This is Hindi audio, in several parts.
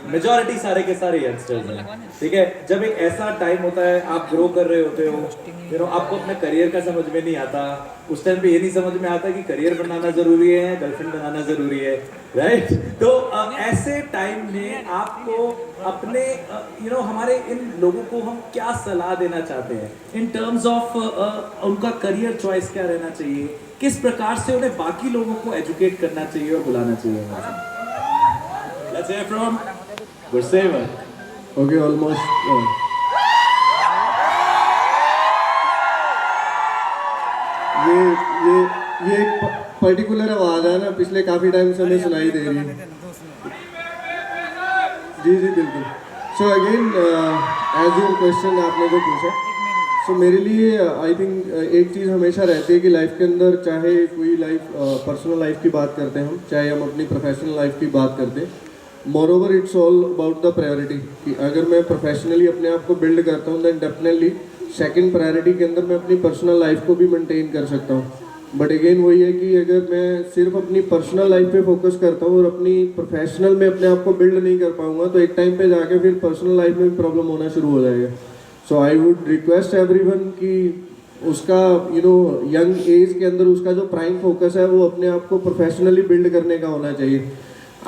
मेजॉरिटी सारे के सारे यंगस्टर्स हैं, ठीक है। जब एक ऐसा टाइम होता है, आप ग्रो कर रहे होते हो, आपको अपने करियर का समझ में नहीं आता, उस टाइम पे ये नहीं समझ में आता कि करियर बनाना जरूरी है, गर्लफ्रेंड बनाना जरूरी है, राइट। तो ऐसे टाइम में आपको अपने हमारे इन लोगों को हम क्या सलाह देना चाहते हैं इन टर्म्स ऑफ उनका करियर चॉइस क्या रहना चाहिए, किस प्रकार से उन्हें बाकी लोगों को एजुकेट करना चाहिए और बुलाना चाहिए। Let's hear from Gursevan. Okay, almost. ये एक पर्टिकुलर आवाज़ है ना, पिछले काफ़ी टाइम से हमें सुनाई दे रही है। जी जी बिल्कुल। So again as your question आपने जो पूछा, सो मेरे लिए आई थिंक एक चीज़ हमेशा रहती है कि लाइफ के अंदर, चाहे कोई लाइफ पर्सनल लाइफ की बात करते हैं हम, चाहे हम अपनी प्रोफेशनल लाइफ की बात करते हैं, more over it's all about the priority. कि अगर मैं प्रोफेशनली अपने आप को बिल्ड करता हूँ, देन डेफिनेटली सेकंड प्रायोरिटी के अंदर मैं अपनी पर्सनल लाइफ को भी मेंटेन कर सकता हूँ। बट अगेन वही है कि अगर मैं सिर्फ अपनी पर्सनल लाइफ पे फोकस करता हूँ और अपनी प्रोफेशनल में अपने आप को बिल्ड नहीं कर पाऊंगा, तो एक टाइम पे जाके फिर पर्सनल लाइफ में भी प्रॉब्लम होना शुरू हो जाएगा। सो आई वुड रिक्वेस्ट एवरीवन कि उसका यंग एज के अंदर उसका जो प्राइम फोकस है वो अपने आप को प्रोफेशनली बिल्ड करने का होना चाहिए।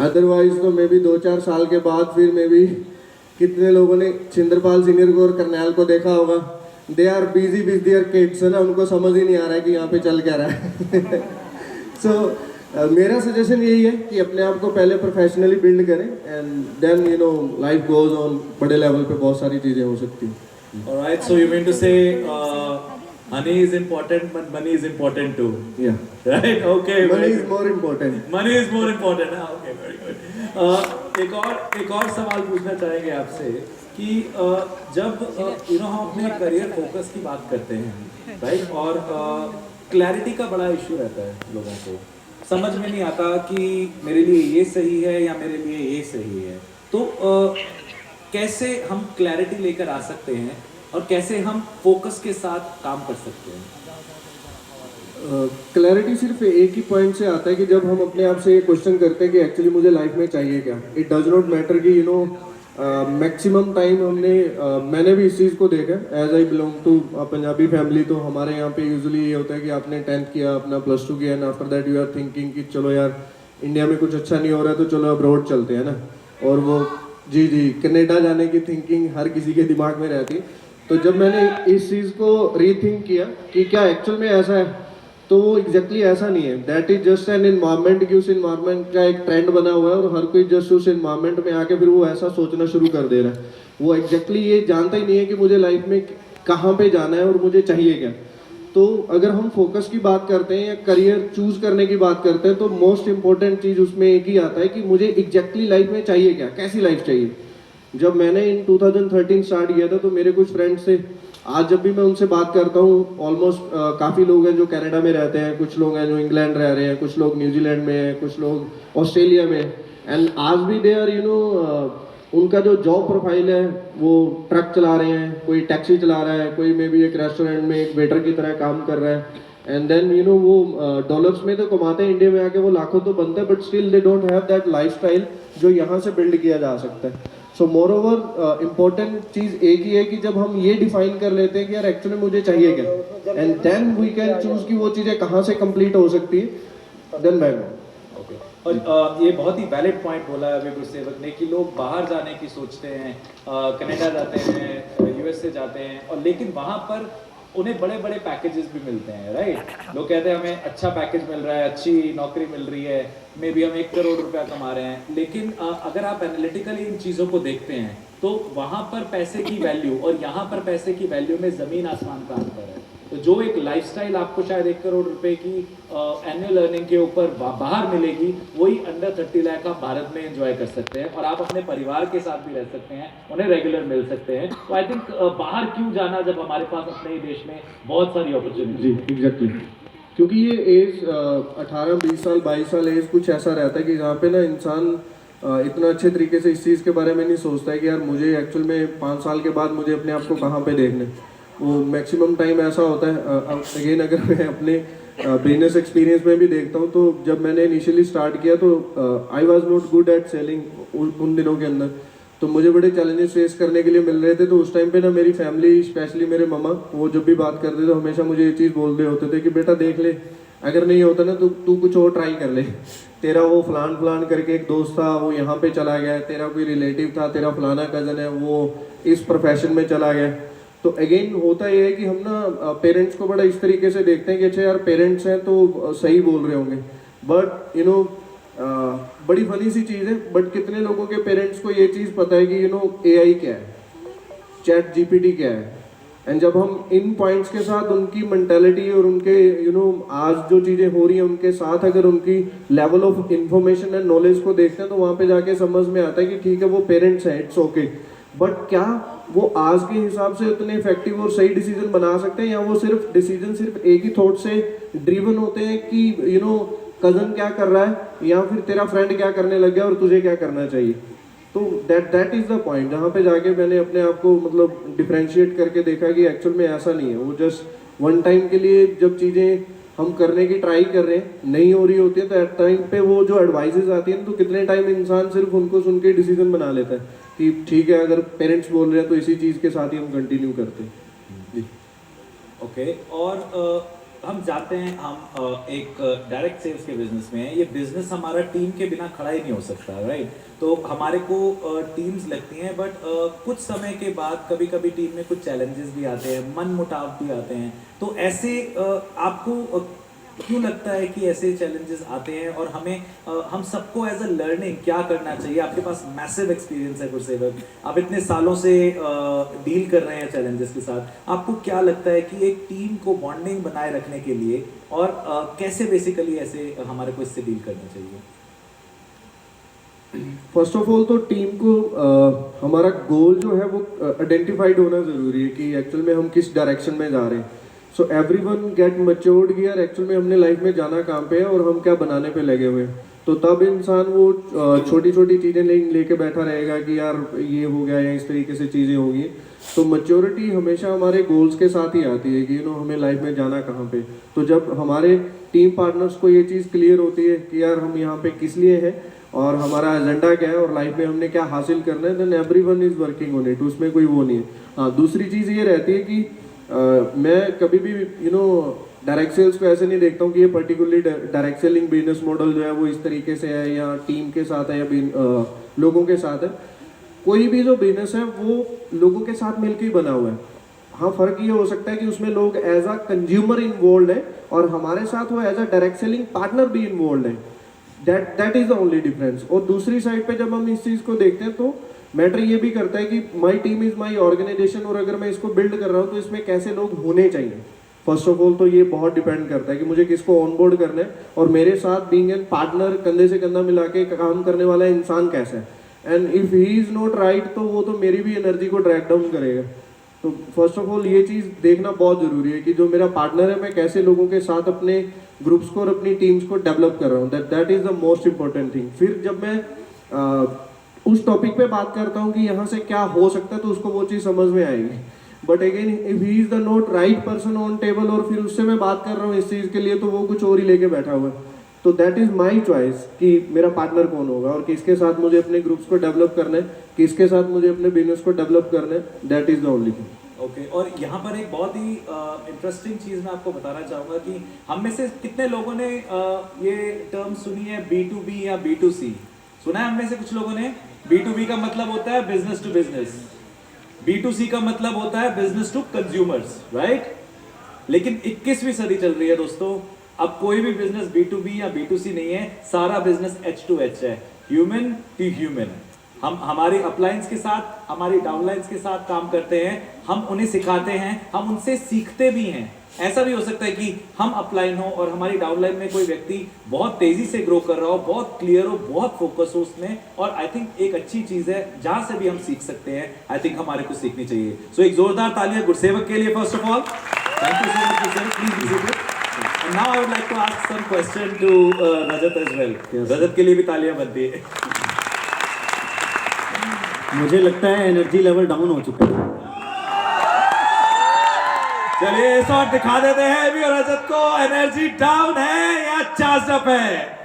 अदरवाइज तो मे भी 2-4 साल के बाद फिर मे भी, कितने लोगों ने छिंदरपाल सीनियर को और करनैल को देखा होगा, they are busy with their kids, है ना, उनको समझ ही नहीं आ रहा है कि यहाँ पे चल क्या रहा है। सो मेरा सजेशन यही है कि अपने आप को पहले प्रोफेशनली बिल्ड करें, and then life goes on. बड़े लेवल पे बहुत सारी चीज़ें हो सकती हैं। Alright, so you mean to say money is important, but money is important too. Yeah. Right? Okay. Money is more important. Money is more important. Okay, very good. एक और सवाल पूछना चाहेंगे आपसे कि जब हम अपने करियर फोकस की बात करते हैं, राइट, और क्लैरिटी का बड़ा इश्यू रहता है, लोगों को समझ में नहीं आता कि मेरे लिए ये सही है या मेरे लिए ये सही है। तो कैसे हम क्लैरिटी लेकर आ सकते हैं और कैसे हम फोकस के साथ काम कर सकते हैं? क्लैरिटी सिर्फ एक ही पॉइंट से आता है कि जब हम अपने आप से ये क्वेश्चन करते हैं कि एक्चुअली मुझे लाइफ में चाहिए क्या। इट डज नॉट मैटर कि मैक्सिमम टाइम मैंने भी इस चीज़ को देखा। As I belong to Punjabi family, तो हमारे यहाँ पे यूजुअली ये होता है कि आपने 10th किया, अपना +2 किया, and after that you are thinking कि चलो यार इंडिया में कुछ अच्छा नहीं हो रहा है तो चलो अब्रॉड चलते हैं ना। और वो जी कनाडा जाने की थिंकिंग हर किसी के दिमाग में रहती। तो जब मैंने इस चीज़ को रीथिंक किया कि क्या एक्चुअल में ऐसा है, तो वो एग्जैक्टली ऐसा नहीं है। That is just an environment, कि उस इन्वायरमेंट का एक ट्रेंड बना हुआ है और हर कोई जस्ट उस इन्वायरमेंट में आके फिर वो ऐसा सोचना शुरू कर दे रहा है। वो एग्जैक्टली ये जानता ही नहीं है कि मुझे लाइफ में कहाँ पे जाना है और मुझे चाहिए क्या। तो अगर हम फोकस की बात करते हैं या करियर चूज करने की बात करते हैं, तो मोस्ट इंपॉर्टेंट चीज़ उसमें एक ही आता है कि मुझे एग्जैक्टली लाइफ में चाहिए क्या, कैसी लाइफ चाहिए। जब मैंने इन 2013 स्टार्ट किया था, तो मेरे कुछ फ्रेंड्स थे, आज जब भी मैं उनसे बात करता हूँ, ऑलमोस्ट काफ़ी लोग हैं जो कनाडा में रहते हैं, कुछ लोग हैं जो इंग्लैंड रह रहे हैं, कुछ लोग न्यूजीलैंड में हैं, कुछ लोग ऑस्ट्रेलिया में, एंड आज भी दे आर उनका जो जॉब प्रोफाइल है वो ट्रक चला रहे हैं, कोई टैक्सी चला रहा है, कोई मे भी एक रेस्टोरेंट में एक वेटर की तरह काम कर रहा है। एंड देन वो डॉलर्स में तो कमाते हैं, इंडिया में आके वो लाखों तो बनते हैं, but still they don't have that lifestyle जो यहाँ से बिल्ड किया जा सकता है। सो मोर ओवर इम्पोर्टेंट चीज़ एक ही है कि जब हम ये डिफाइन कर लेते हैं कि यार एक्चुअली मुझे चाहिए क्या, and then we can choose कि वो चीज़ें कहाँ से कंप्लीट हो सकती है, देन मैं ओके। और ये बहुत ही वैलिड पॉइंट बोला है अभी गुरसेवक ने कि लोग बाहर जाने की सोचते हैं, कनाडा जाते हैं, यूएसए जाते हैं, और लेकिन वहाँ पर उन्हें बड़े बड़े पैकेजेस भी मिलते हैं, राइट। लोग कहते हैं हमें अच्छा पैकेज मिल रहा है, अच्छी नौकरी मिल रही है, मे बी हम 1 करोड़ रुपया कमा रहे हैं, लेकिन अगर आप एनालिटिकली इन चीज़ों को देखते हैं तो वहाँ पर पैसे की वैल्यू और यहाँ पर पैसे की वैल्यू में ज़मीन आसमान का अंतर है। तो जो एक लाइफस्टाइल आपको शायद 1 करोड़ रुपए की एनुअल अर्निंग के ऊपर बाहर मिलेगी, वही अंडर 30 लाख आप भारत में एंजॉय कर सकते हैं, और आप अपने परिवार के साथ भी रह सकते हैं, उन्हें रेगुलर मिल सकते हैं। तो आई थिंक बाहर क्यों जाना जब हमारे पास अपने ही देश में बहुत सारी अपॉर्चुनिटी। जी एग्जैक्टली, क्योंकि ये एज 18-20 साल 22 साल एज कुछ ऐसा रहता है कि जहाँ पे ना इंसान इतना अच्छे तरीके से इस चीज़ के बारे में नहीं सोचता है कि यार मुझे एक्चुअल में 5 साल के बाद मुझे अपने आप को कहाँ पे देखना है। वो मैक्सिमम टाइम ऐसा होता है। अगेन अगर मैं अपने बिजनेस एक्सपीरियंस में भी देखता हूँ, तो जब मैंने इनिशियली स्टार्ट किया तो I was not good at selling उन दिनों के अंदर। तो मुझे बड़े चैलेंजेस फेस करने के लिए मिल रहे थे। तो उस टाइम पे ना मेरी फैमिली, स्पेशली मेरे मामा, वो जब भी बात करते थे हमेशा मुझे ये चीज़ बोल रहे होते थे कि बेटा देख ले, अगर नहीं होता ना तो तू कुछ और ट्राई कर ले। तेरा वो फलान फलान करके एक दोस्त था, वो यहाँ पे चला गया, तेरा कोई रिलेटिव था, तेरा फलाना कज़न है, वो इस प्रोफेशन में चला गया। तो अगेन होता ये है कि हम ना पेरेंट्स को बड़ा इस तरीके से देखते हैं कि अच्छा यार पेरेंट्स हैं तो सही बोल रहे होंगे। बट यू नो बड़ी फनी सी चीज़ है, बट कितने लोगों के पेरेंट्स को ये चीज़ पता है कि एआई क्या है, चैट जीपीटी क्या है। एंड जब हम इन पॉइंट्स के साथ उनकी मेंटालिटी और उनके आज जो चीज़ें हो रही हैं उनके साथ अगर उनकी level of information and knowledge को देखते हैं, तो वहाँ पे जाके समझ में आता है कि ठीक है वो पेरेंट्स हैं, इट्स ओके। बट क्या वो आज के हिसाब से उतने इफेक्टिव और सही डिसीजन बना सकते हैं, या वो सिर्फ डिसीजन सिर्फ एक ही थॉट से ड्रिवन होते हैं कि कज़न क्या कर रहा है या फिर तेरा फ्रेंड क्या करने लग गया और तुझे क्या करना चाहिए। तो दैट इज़ द पॉइंट जहाँ पे जाके मैंने अपने आप को मतलब डिफ्रेंशिएट करके देखा कि एक्चुअल में ऐसा नहीं है। वो जस्ट वन टाइम के लिए जब चीज़ें हम करने की ट्राई कर रहे हैं नहीं हो रही होती है, तो एट टाइम पे वो जो एडवाइजेज आती हैं तो कितने टाइम इंसान सिर्फ उनको सुन के डिसीजन बना लेता है कि ठीक है अगर पेरेंट्स बोल रहे हैं तो इसी चीज़ के साथ ही हम कंटिन्यू करते हैं। जी ओके। और हम जाते हैं, हम एक डायरेक्ट सेल्स के बिजनेस में हैं। ये बिजनेस हमारा टीम के बिना खड़ा ही नहीं हो सकता, राइट? तो हमारे को टीम्स लगती हैं, बट कुछ समय के बाद कभी कभी टीम में कुछ चैलेंजेस भी आते हैं, मन मुटाव भी आते हैं। तो ऐसे आपको क्यों लगता है कि ऐसे चैलेंजेस आते हैं, और हम सबको एज अ लर्निंग क्या करना चाहिए? आपके पास मैसिव एक्सपीरियंस है गुरसेवक, आप इतने सालों से डील कर रहे हैं चैलेंजेस के साथ। आपको क्या लगता है कि एक टीम को बॉन्डिंग बनाए रखने के लिए और कैसे बेसिकली ऐसे हमारे को इससे डील करना चाहिए? फर्स्ट ऑफ ऑल तो टीम को हमारा गोल जो है वो आइडेंटिफाइड होना ज़रूरी है कि एक्चुअल में हम किस डायरेक्शन में जा रहे हैं। सो एवरीवन गेट मैच्योर्ड कि यार एक्चुअल में हमने लाइफ में जाना कहाँ पे है और हम क्या बनाने पे लगे हुए हैं। तो तब इंसान वो छोटी छोटी चीज़ें लेके बैठा रहेगा कि यार ये हो गया या इस तरीके से चीज़ें होगी। तो मैच्योरिटी हमेशा हमारे गोल्स के साथ ही आती है कि हमें लाइफ में जाना कहाँ पे। तो जब हमारे टीम पार्टनर्स को ये चीज़ क्लियर होती है कि यार हम यहाँ पे किस लिए हैं और हमारा एजेंडा क्या है और लाइफ में हमने क्या हासिल करना है, then everyone is working on it, उसमें कोई वो नहीं है। हाँ, दूसरी चीज़ ये रहती है कि मैं कभी भी डायरेक्ट सेल्स को ऐसे नहीं देखता हूँ कि ये particularly direct selling business model जो है वो इस तरीके से है या टीम के साथ है या लोगों के साथ है। कोई भी जो बिजनेस है वो लोगों के साथ मिलकर ही बना हुआ है। हाँ, फर्क ये हो सकता है कि उसमें लोग एज अ कंज्यूमर इन्वॉल्व है और हमारे साथ वो as a direct selling partner भी इन्वॉल्व है। That is the only difference. और दूसरी साइड पे जब हम इस चीज़ को देखते हैं तो मैटर ये भी करता है कि my team is my organization, और अगर मैं इसको बिल्ड कर रहा हूँ तो इसमें कैसे लोग होने चाहिए। फर्स्ट ऑफ ऑल तो ये बहुत डिपेंड करता है कि मुझे किसको ऑनबोर्ड करना है और मेरे साथ बीइंग एन पार्टनर, कंधे से कंधा मिला के काम करने वाला इंसान कैसा है। And if he is not right तो वो तो मेरी भी एनर्जी को ड्रैग डाउन करेगा। तो फर्स्ट ऑफ ऑल ये चीज़ देखना बहुत ज़रूरी है कि जो मेरा पार्टनर है मैं कैसे लोगों के साथ अपने ग्रुप्स को और अपनी टीम्स को डेवलप कर रहा हूँ। That is the most important thing. फिर जब मैं उस टॉपिक पे बात करता हूँ कि यहाँ से क्या हो सकता है तो उसको वो चीज़ समझ में आएगी। But again if he is the not right person on table और फिर उससे मैं बात कर रहा हूँ इस चीज़ के लिए, तो वो कुछ और ही लेके बैठा हुआ है। तो दैट इज़ माई चॉइस कि मेरा पार्टनर कौन होगा और किसके साथ मुझे अपने ग्रुप्स को डेवलप करना है, किसके साथ मुझे अपने बिजनेस को डेवलप करना है। That is the only thing. Okay. और यहाँ पर एक बहुत ही इंटरेस्टिंग चीज़ मैं आपको बताना चाहूँगा कि हम में से कितने लोगों ने ये टर्म सुनी है B2B या B2C? सुना है हम में से कुछ लोगों ने? B2B का मतलब होता है बिजनेस टू बिजनेस, B2C का मतलब होता है बिजनेस टू कंज्यूमर्स, राइट? लेकिन 21वीं सदी चल रही है दोस्तों, अब कोई भी बिजनेस B2B या B2C नहीं है, सारा बिजनेस H2H है, ह्यूमन टू ह्यूमन। हम हमारे अपलाइंस के साथ, हमारी डाउनलाइंस के साथ काम करते हैं, हम उन्हें सिखाते हैं, हम उनसे सीखते भी हैं। ऐसा भी हो सकता है कि हम अपलाइन हो और हमारी डाउनलाइन में कोई व्यक्ति बहुत तेजी से ग्रो कर रहा हो, बहुत क्लियर हो, बहुत फोकस हो उसमें, और आई थिंक एक अच्छी चीज है जहां से भी हम सीख सकते हैं। आई थिंक हमारे को सीखनी चाहिए। सो एक जोरदार तालियां गुरसेवक के लिए first of all. Thank you so much Gursewak, please be seated. And now I would like to ask some question to Rajat as well. Yes. रजत के लिए भी तालियां बनती है। मुझे लगता है एनर्जी लेवल डाउन हो चुका है। चलिए इस और दिखा देते हैं अभी और रजत को, एनर्जी डाउन है या चार्ज अप है।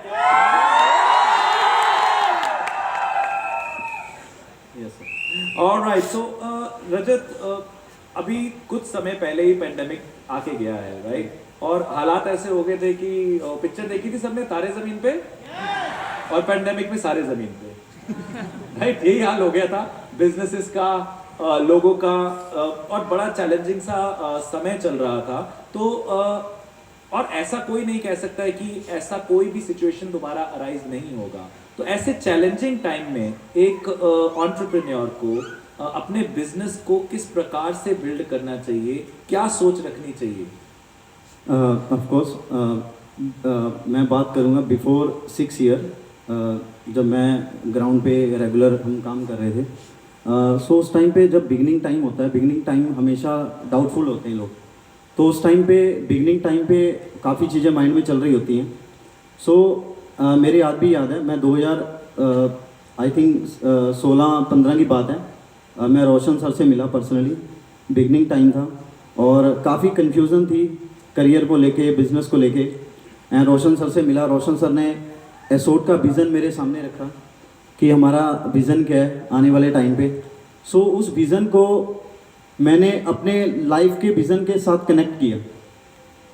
ऑलराइट, सो रजत, अभी कुछ समय पहले ही पेंडेमिक आके गया है, राइट? और हालात ऐसे हो गए थे कि पिक्चर देखी थी सबने तारे जमीन पे, और पेंडेमिक में सारे जमीन पे, राइट? यही हाल हो गया था बिजनेसेस का, लोगों का, और बड़ा चैलेंजिंग सा समय चल रहा था। तो और ऐसा कोई नहीं कह सकता है कि ऐसा कोई भी सिचुएशन दोबारा अराइज नहीं होगा। तो ऐसे चैलेंजिंग टाइम में एक एंटरप्रेन्योर को अपने बिजनेस को किस प्रकार से बिल्ड करना चाहिए, क्या सोच रखनी चाहिए? ऑफ कोर्स मैं बात करूंगा बिफोर 6 ईयर, जब मैं ग्राउंड पे रेगुलर हम काम कर रहे थे। सो उस टाइम पे जब बिगनिंग टाइम होता है, बिगनिंग टाइम हमेशा डाउटफुल होते हैं लोग, तो उस टाइम पे बिगनिंग टाइम पे काफ़ी चीज़ें माइंड में चल रही होती हैं। सो मेरे याद भी याद है, मैं 2000 आई थिंक 16-15 की बात है, मैं रोशन सर से मिला पर्सनली, बिगनिंग टाइम था और काफ़ी कन्फ्यूज़न थी करियर को लेके, बिजनेस को लेके। एंड रोशन सर से मिला, रोशन सर ने एसोट का विज़न मेरे सामने रखा कि हमारा विज़न क्या है आने वाले टाइम पे। सो उस विज़न को मैंने अपने लाइफ के विज़न के साथ कनेक्ट किया,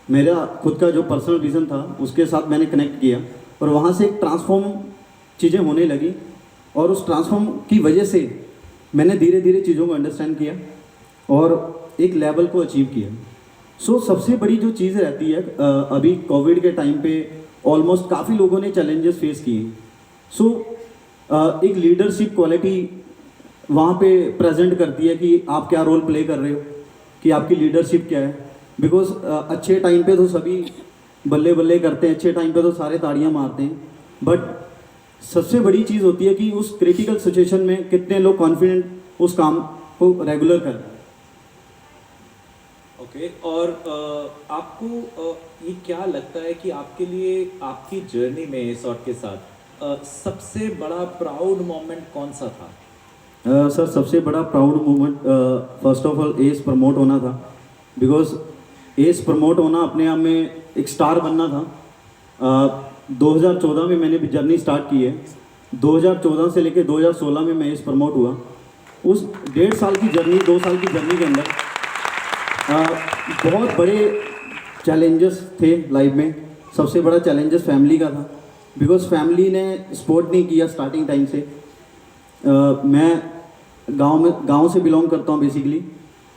मेरा खुद का जो पर्सनल विज़न था उसके साथ मैंने कनेक्ट किया, और वहाँ से एक ट्रांसफॉर्म चीज़ें होने लगी, और उस ट्रांसफॉर्म की वजह से मैंने धीरे धीरे चीज़ों को अंडरस्टैंड किया और एक लेवल को अचीव किया। सो सबसे बड़ी जो चीज़ रहती है, अभी कोविड के टाइम पे ऑलमोस्ट काफ़ी लोगों ने चैलेंजेस फेस किए। सो एक लीडरशिप क्वालिटी वहाँ पे प्रेजेंट करती है कि आप क्या रोल प्ले कर रहे हो, कि आपकी लीडरशिप क्या है। बिकॉज अच्छे टाइम पे तो सभी बल्ले बल्ले करते हैं, अच्छे टाइम पे तो सारे ताड़ियाँ मारते हैं, बट सबसे बड़ी चीज़ होती है कि उस क्रिटिकल सिचुएशन में कितने लोग कॉन्फिडेंट उस काम को रेगुलर कर रहे हैं। ओके, और आपको ये क्या लगता है कि आपके लिए आपकी जर्नी में सॉर्ट के साथ सबसे बड़ा प्राउड मोमेंट कौन सा था? सर सबसे बड़ा proud moment first of all S promote होना था, बिकॉज एस प्रमोट होना अपने आप में एक स्टार बनना था। 2014 में मैंने जर्नी स्टार्ट की है, 2014 से लेकर 2016 में मैं एस प्रमोट हुआ। उस 1.5 साल की जर्नी, 2 साल की जर्नी के अंदर बहुत बड़े चैलेंजेस थे लाइफ में। सबसे बड़ा चैलेंजेस फैमिली का था, बिकॉज फैमिली ने सपोर्ट नहीं किया स्टार्टिंग टाइम से। मैं गांव से बिलोंग करता हूं बेसिकली,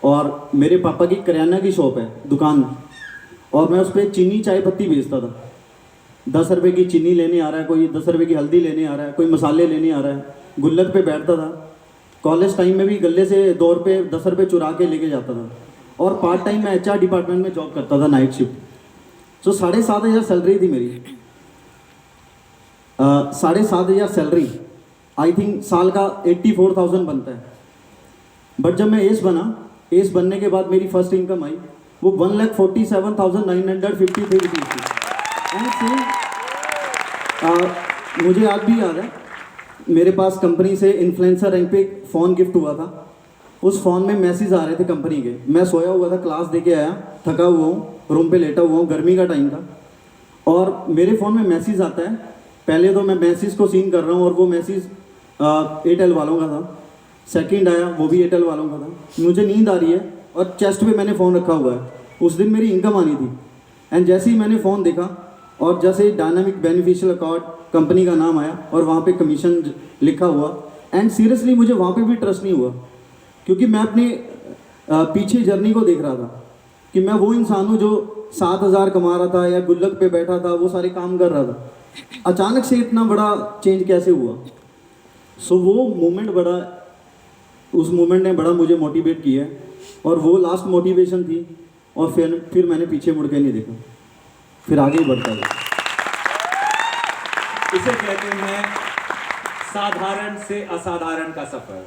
और मेरे पापा की करियाना की शॉप है, दुकान, और मैं उस पर चीनी चाय पत्ती बेचता था। 10 रुपये की चीनी लेने आ रहा है कोई, 10 रुपये की हल्दी लेने आ रहा है कोई, मसाले लेने आ रहा है, गुल्लक पे बैठता था। कॉलेज टाइम में भी गले से 2 रुपये 10 रुपये चुरा के लेके जाता था, और पार्ट टाइम मैं HR डिपार्टमेंट में जॉब करता था, नाइट शिफ्ट। सो 7,500 सैलरी थी मेरी, 7,500 सैलरी, आई थिंक साल का 84,000 बनता है। बट जब मैं एस बना, एस बनने के बाद मेरी फर्स्ट इनकम आई, वो 1,47,953 रुपीज़ थी। एंड सेम मुझे आज भी याद है, मेरे पास कंपनी से इन्फ्लुएंसर रैंक पे फ़ोन गिफ्ट हुआ था। उस फ़ोन में मैसेज आ रहे थे कंपनी के। मैं सोया हुआ था, क्लास देके आया, थका हुआ हूँ, रूम पे लेटा हुआ हूँ, गर्मी का टाइम था, और मेरे फ़ोन में मैसेज आता है। पहले तो मैं मैसेज को सीन कर रहा हूँ, और वो मैसेज एयरटेल वालों का था। सेकंड आया, वो भी एयरटेल वालों का था। मुझे नींद आ रही है और चेस्ट पे मैंने फ़ोन रखा हुआ है। उस दिन मेरी इनकम आनी थी, एंड जैसे ही मैंने फ़ोन देखा और जैसे डायनामिक बेनिफिशियल अकाउंट कंपनी का नाम आया और वहाँ पे कमीशन लिखा हुआ, एंड सीरियसली मुझे वहाँ पे भी ट्रस्ट नहीं हुआ, क्योंकि मैं अपने पीछे जर्नी को देख रहा था कि मैं वो इंसान हूँ जो 7,000 कमा रहा था या गुल्लक पे बैठा था, वो सारे काम कर रहा था। अचानक से इतना बड़ा चेंज कैसे हुआ? सो वो मोमेंट बड़ा, उस मोमेंट ने बड़ा मुझे मोटिवेट किया, और वो लास्ट मोटिवेशन थी, और फिर मैंने पीछे मुड़ के नहीं देखा, फिर आगे ही बढ़ता गया। इसे कहते हैं साधारण से असाधारण का सफर,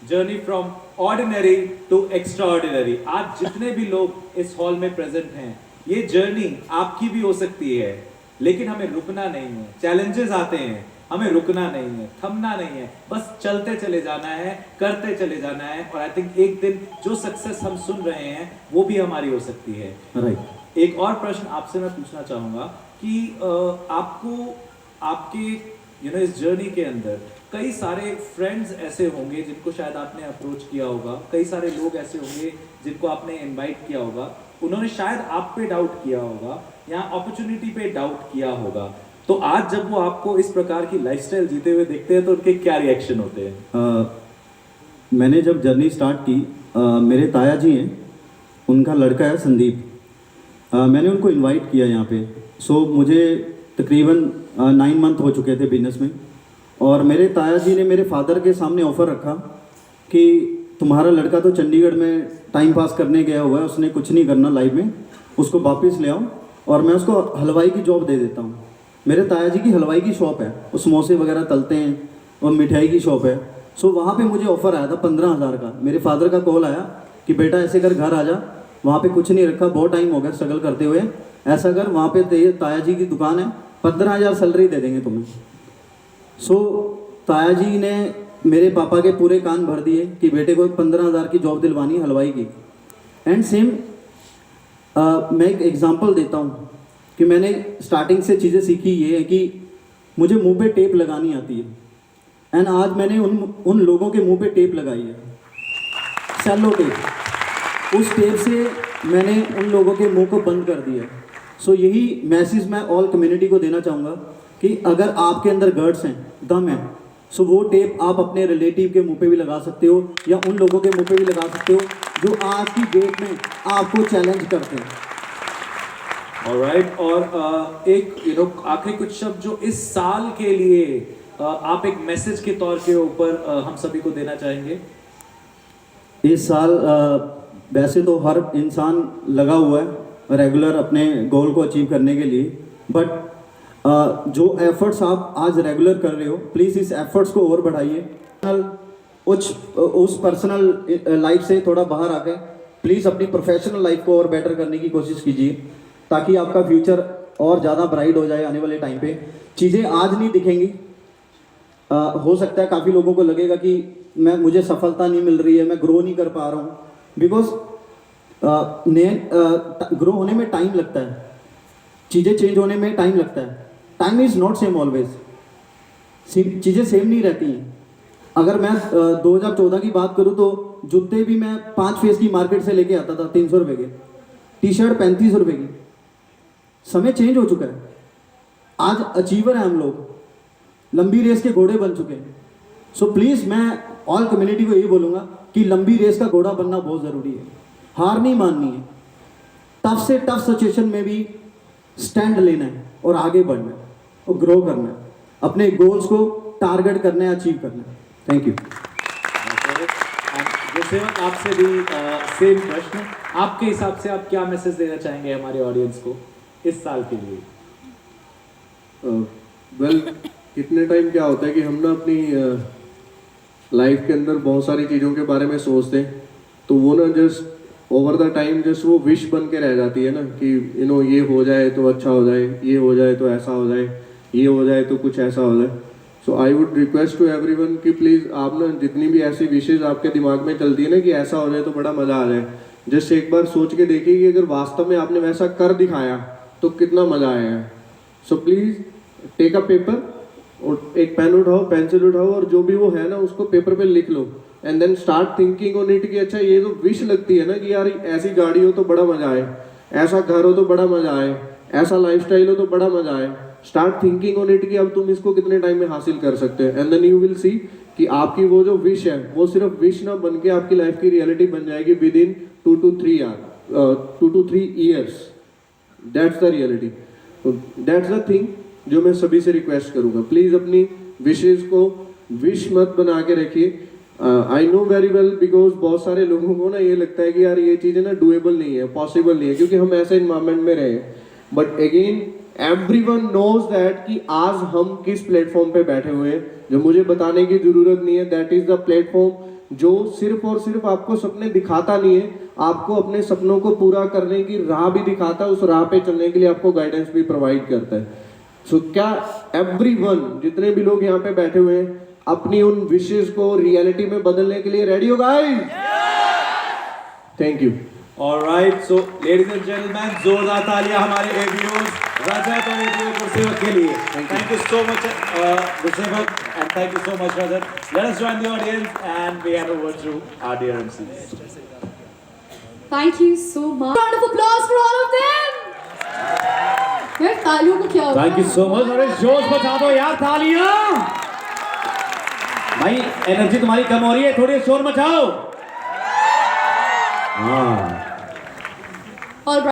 journey from ordinary to extraordinary. आज जितने भी लोग इस हॉल में प्रेजेंट हैं, ये जर्नी आपकी भी हो सकती है, लेकिन हमें रुकना नहीं है। चैलेंजेस आते हैं, हमें रुकना नहीं है, थमना नहीं है, बस चलते चले जाना है, करते चले जाना है। और आई थिंक एक दिन जो सक्सेस हम सुन रहे हैं वो भी हमारी हो सकती है। राइट। एक और प्रश्न आपसे मैं पूछना चाहूँगा कि आपको आपके इस जर्नी के अंदर कई सारे फ्रेंड्स ऐसे होंगे जिनको शायद आपने अप्रोच किया होगा, कई सारे लोग ऐसे होंगे जिनको आपने इनवाइट किया होगा, उन्होंने शायद आप पे डाउट किया होगा या अपॉर्चुनिटी पे डाउट किया होगा। तो आज जब वो आपको इस प्रकार की लाइफस्टाइल जीते हुए देखते हैं तो उनके क्या रिएक्शन होते हैं? मैंने जब जर्नी स्टार्ट की, मेरे ताया जी हैं, उनका लड़का है संदीप, मैंने उनको इनवाइट किया यहाँ पे। सो मुझे तकरीबन 9 मंथ हो चुके थे बिजनेस में, और मेरे ताया जी ने मेरे फादर के सामने ऑफ़र रखा कि तुम्हारा लड़का तो चंडीगढ़ में टाइम पास करने गया हुआ है, उसने कुछ नहीं करना लाइफ में, उसको वापस ले आओ और मैं उसको हलवाई की जॉब दे देता हूँ। मेरे ताया जी की हलवाई की शॉप है, वो समोसे वगैरह तलते हैं और मिठाई की शॉप है। सो वहाँ पे मुझे ऑफ़र आया था 15,000 का। मेरे फादर का कॉल आया कि बेटा ऐसे कर, घर आ जा, वहाँ पे कुछ नहीं रखा, बहुत टाइम हो गया स्ट्रगल करते हुए, ऐसा कर वहाँ पे ताया जी की दुकान है, 15,000 सैलरी दे देंगे तुम्हें। सो ताया जी ने मेरे पापा के पूरे कान भर दिए कि बेटे को 15,000 की जॉब दिलवानी है हलवाई की। एंड सेम मैं एक एग्जांपल देता हूँ कि मैंने स्टार्टिंग से चीज़ें सीखी ये है कि मुझे मुंह पे टेप लगानी आती है, एंड आज मैंने उन लोगों के मुंह पे टेप लगाई है, सेलो टेप। उस टेप से मैंने उन लोगों के मुंह को बंद कर दिया। सो यही मैसेज मैं ऑल कम्युनिटी को देना चाहूँगा कि अगर आपके अंदर गट्स हैं, दम है, सो वो टेप आप अपने रिलेटिव के मुंह पे भी लगा सकते हो या उन लोगों के मुंह पे भी लगा सकते हो जो आज की डेट में आपको चैलेंज करते हैं। ऑलराइट, और एक आखिरी कुछ शब्द जो इस साल के लिए आप एक मैसेज के तौर के ऊपर हम सभी को देना चाहेंगे। इस साल वैसे तो हर इंसान लगा हुआ है रेगुलर अपने गोल को अचीव करने के लिए, बट जो एफर्ट्स आप आज रेगुलर कर रहे हो, प्लीज़ इस एफर्ट्स को और बढ़ाइए। उस पर्सनल लाइफ से थोड़ा बाहर आके प्लीज़ अपनी प्रोफेशनल लाइफ को और बेटर करने की कोशिश कीजिए, ताकि आपका फ्यूचर और ज़्यादा ब्राइट हो जाए आने वाले टाइम पे। चीज़ें आज नहीं दिखेंगी, हो सकता है काफ़ी लोगों को लगेगा कि मुझे सफलता नहीं मिल रही है, मैं ग्रो नहीं कर पा रहा हूँ, बिकॉज ग्रो होने में टाइम लगता है, चीज़ें चेंज होने में टाइम लगता है। Time is not same always, चीज़ें सेम नहीं रहती हैं। अगर मैं 2014 की बात करूँ तो जूते भी मैं 5 फेस की मार्केट से लेके आता था 300 रुपये के, टी शर्ट 35 रुपये की। समय चेंज हो चुका है, आज अचीवर हैं हम लोग, लंबी रेस के घोड़े बन चुके हैं। सो प्लीज़ मैं ऑल कम्युनिटी को यही बोलूँगा कि लंबी रेस का घोड़ा बनना बहुत ज़रूरी है, हार नहीं माननी है, टफ से टफ सिचुएशन में भी स्टैंड लेना है और आगे बढ़ना है और ग्रो करना है, अपने गोल्स को टारगेट करना है, अचीव करना है। Thank you. गुरसेवक, आपसे भी सेम प्रश्न, आपके हिसाब से आप क्या मैसेज देना चाहेंगे हमारे ऑडियंस को इस साल के लिए? वेल, कितने टाइम क्या होता है कि हम ना अपनी लाइफ के अंदर बहुत सारी चीज़ों के बारे में सोचते हैं, तो वो ना just over the time just वो विश बन के रह जाती है ना कि ये हो जाए तो अच्छा हो जाए, ये हो जाए तो ऐसा हो जाए, ये हो जाए तो कुछ ऐसा हो जाए। So I would request to everyone कि प्लीज़ आप ना जितनी भी ऐसी विशेज़ आपके दिमाग में चलती है ना कि ऐसा हो जाए तो बड़ा मज़ा आ जाए, जस्ट एक बार सोच के देखिए कि अगर वास्तव में आपने वैसा कर दिखाया तो कितना मज़ा आएगा। So please take a paper और एक पेन उठाओ, पेंसिल उठाओ और जो भी वो है ना उसको पेपर पे लिख लो, and then start thinking on it कि अच्छा ये जो विश लगती है ना कि यार ऐसी गाड़ी हो तो बड़ा मज़ा आए, ऐसा घर हो तो बड़ा मज़ा आए, ऐसा लाइफस्टाइल हो तो बड़ा मज़ा आए। स्टार्ट थिंकिंग ऑन इट कि अब तुम इसको कितने टाइम में हासिल कर सकते हो, and then you will see कि आपकी वो जो विश है वो सिर्फ विश ना बन के आपकी लाइफ की रियलिटी बन जाएगी with in 2 to 3 years। That's the reality, that's the thing जो मैं सभी से रिक्वेस्ट करूँगा। प्लीज़ अपनी विशेज़ को विश मत बना के रखिए। I know very well, because बहुत सारे लोगों को ना ये लगता है कि यार ये चीज़ें ना डूएबल नहीं है, पॉसिबल नहीं है, क्योंकि हम ऐसे इन्वायरमेंट में रहे। But again everyone knows that कि आज हम किस प्लेटफॉर्म पे बैठे हुए हैं, जो मुझे बताने की ज़रूरत नहीं है। दैट इज़ द प्लेटफॉर्म जो सिर्फ और सिर्फ आपको सपने दिखाता नहीं है, आपको अपने सपनों को पूरा करने की राह भी दिखाता है, उस राह पे चलने के लिए आपको गाइडेंस भी प्रोवाइड करता है। सो क्या एवरीवन, जितने भी लोग यहाँ पे बैठे हुए हैं, अपनी उन विशेष को रियलिटी में बदलने के लिए रेडी हो guys? Thank you. Alright, so ladies and gentleman, जोरदार तालियां हमारे एबीओस रजत और एबीओ गुरसेवक के लिए। Thank you so much Gursewak, and thank you so much Rajat. Let us join the audience and we have over to our dear MCs. Thank you so much. Round of applause for all of them. यार तालियों को क्या होता है? Thank you so much. अरे जोश बचा दो यार, तालियां। भाई एनर्जी तुम्हारी कम हो रही है, थोड़ी शोर मचाओ। हाँ। All right.